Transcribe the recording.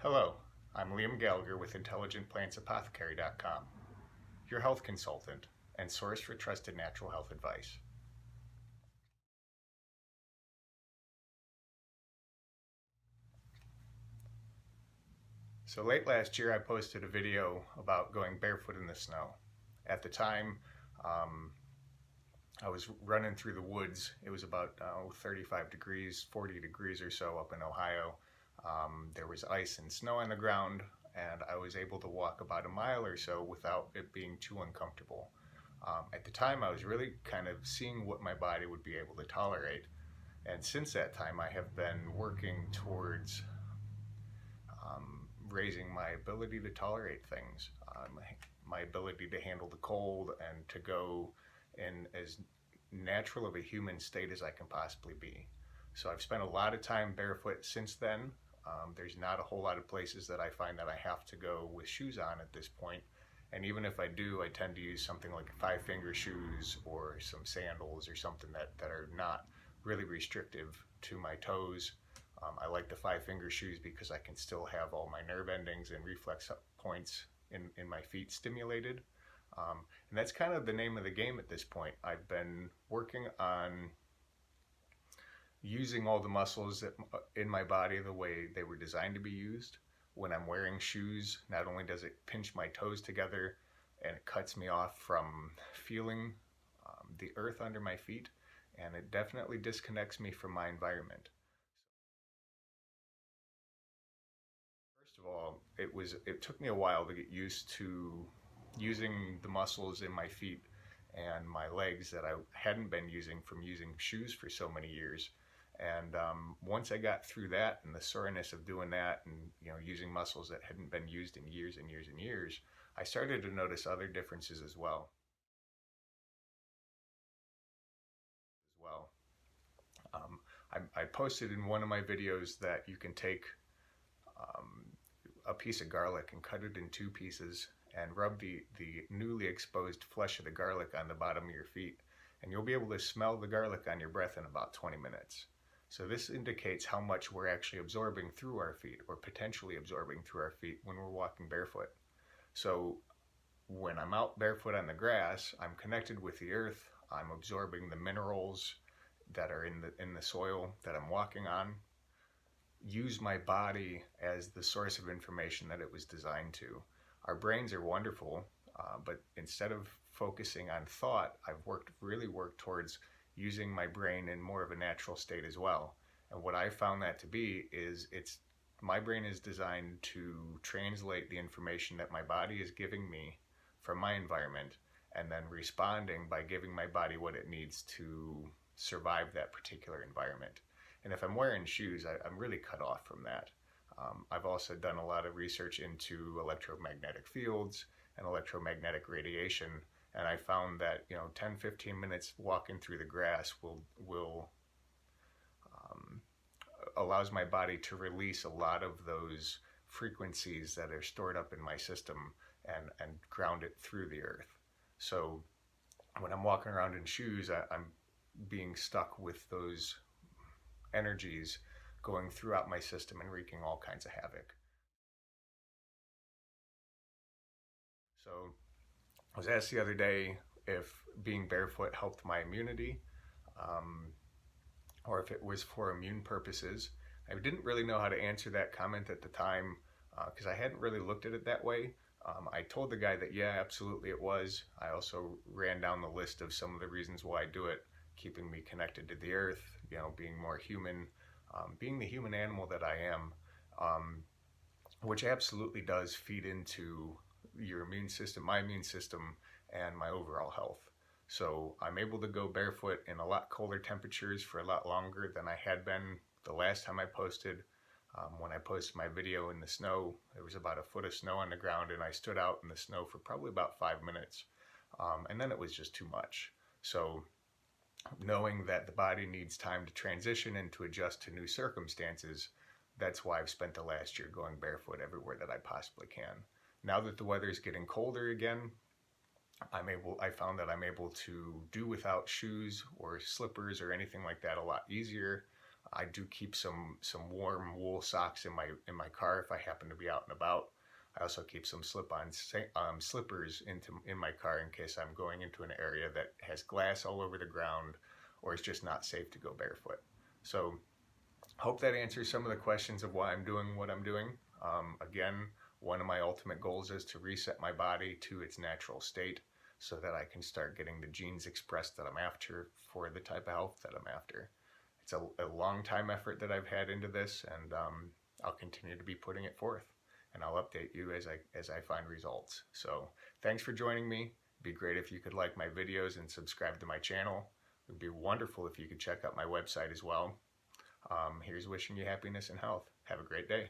Hello, I'm Liam Gallagher with IntelligentPlantsApothecary.com, your health consultant and source for trusted natural health advice. So late last year, I posted a video about going barefoot in the snow. At the time, um, I was running through the woods. It was about 35 degrees, 40 degrees or so up in Ohio. There was ice and snow on the ground, and I was able to walk about a mile or so without it being too uncomfortable. At the time, I was really kind of seeing what my body would be able to tolerate. And since that time, I have been working towards raising my ability to tolerate things, my ability to handle the cold, and to go in as natural of a human state as I can possibly be. So I've spent a lot of time barefoot since then. There's not a whole lot of places that I find that I have to go with shoes on at this point. And even if I do, I tend to use something like five-finger shoes or some sandals or something that are not really restrictive to my toes. I like the five-finger shoes because I can still have all my nerve endings and reflex points in my feet stimulated. And that's kind of the name of the game at this point. I've been working on using all the muscles in my body the way they were designed to be used. When I'm wearing shoes, not only does it pinch my toes together and it cuts me off from feeling the earth under my feet, and it definitely disconnects me from my environment. First of all, it took me a while to get used to using the muscles in my feet and my legs that I hadn't been using from using shoes for so many years. And once I got through that and the soreness of doing that and using muscles that hadn't been used in years and years and years, I started to notice other differences as well. Um, I posted in one of my videos that you can take um, a piece of garlic and cut it in two pieces and rub the newly exposed flesh of the garlic on the bottom of your feet, and you'll be able to smell the garlic on your breath in about 20 minutes. So this indicates how much we're actually absorbing through our feet, or potentially absorbing through our feet when we're walking barefoot. So when I'm out barefoot on the grass, I'm connected with the earth. I'm absorbing the minerals that are in the soil that I'm walking on. Use my body as the source of information that it was designed to. Our brains are wonderful, but instead of focusing on thought, I've really worked towards using my brain in more of a natural state as well. And what I found that to be is my brain is designed to translate the information that my body is giving me from my environment and then responding by giving my body what it needs to survive that particular environment. And if I'm wearing shoes, I'm really cut off from that. I've also done a lot of research into electromagnetic fields and electromagnetic radiation, and I found that 10-15 minutes walking through the grass will allows my body to release a lot of those frequencies that are stored up in my system and ground it through the earth. So when I'm walking around in shoes, I'm being stuck with those energies going throughout my system and wreaking all kinds of havoc. So I was asked the other day if being barefoot helped my immunity, or if it was for immune purposes. I didn't really know how to answer that comment at the time because I hadn't really looked at it that way. I told the guy that yeah, absolutely it was. I also ran down the list of some of the reasons why I do it: keeping me connected to the earth, being more human, being the human animal that I am, which absolutely does feed into your immune system, my immune system, and my overall health. So I'm able to go barefoot in a lot colder temperatures for a lot longer than I had been the last time I posted. When I posted my video in the snow, there was about a foot of snow on the ground, and I stood out in the snow for probably about 5 minutes. And then it was just too much. So knowing that the body needs time to transition and to adjust to new circumstances, that's why I've spent the last year going barefoot everywhere that I possibly can. Now that the weather is getting colder again, I found that I'm able to do without shoes or slippers or anything like that a lot easier. I do keep some warm wool socks in my car if I happen to be out and about. I also keep some slip-on slippers in my car in case I'm going into an area that has glass all over the ground or is just not safe to go barefoot. So hope that answers some of the questions of why I'm doing what I'm doing. Again, one of my ultimate goals is to reset my body to its natural state so that I can start getting the genes expressed that I'm after for the type of health that I'm after. It's a long time effort that I've had into this, and I'll continue to be putting it forth, and I'll update you as I find results. So thanks for joining me. It'd be great if you could like my videos and subscribe to my channel. It would be wonderful if you could check out my website as well. Here's wishing you happiness and health. Have a great day.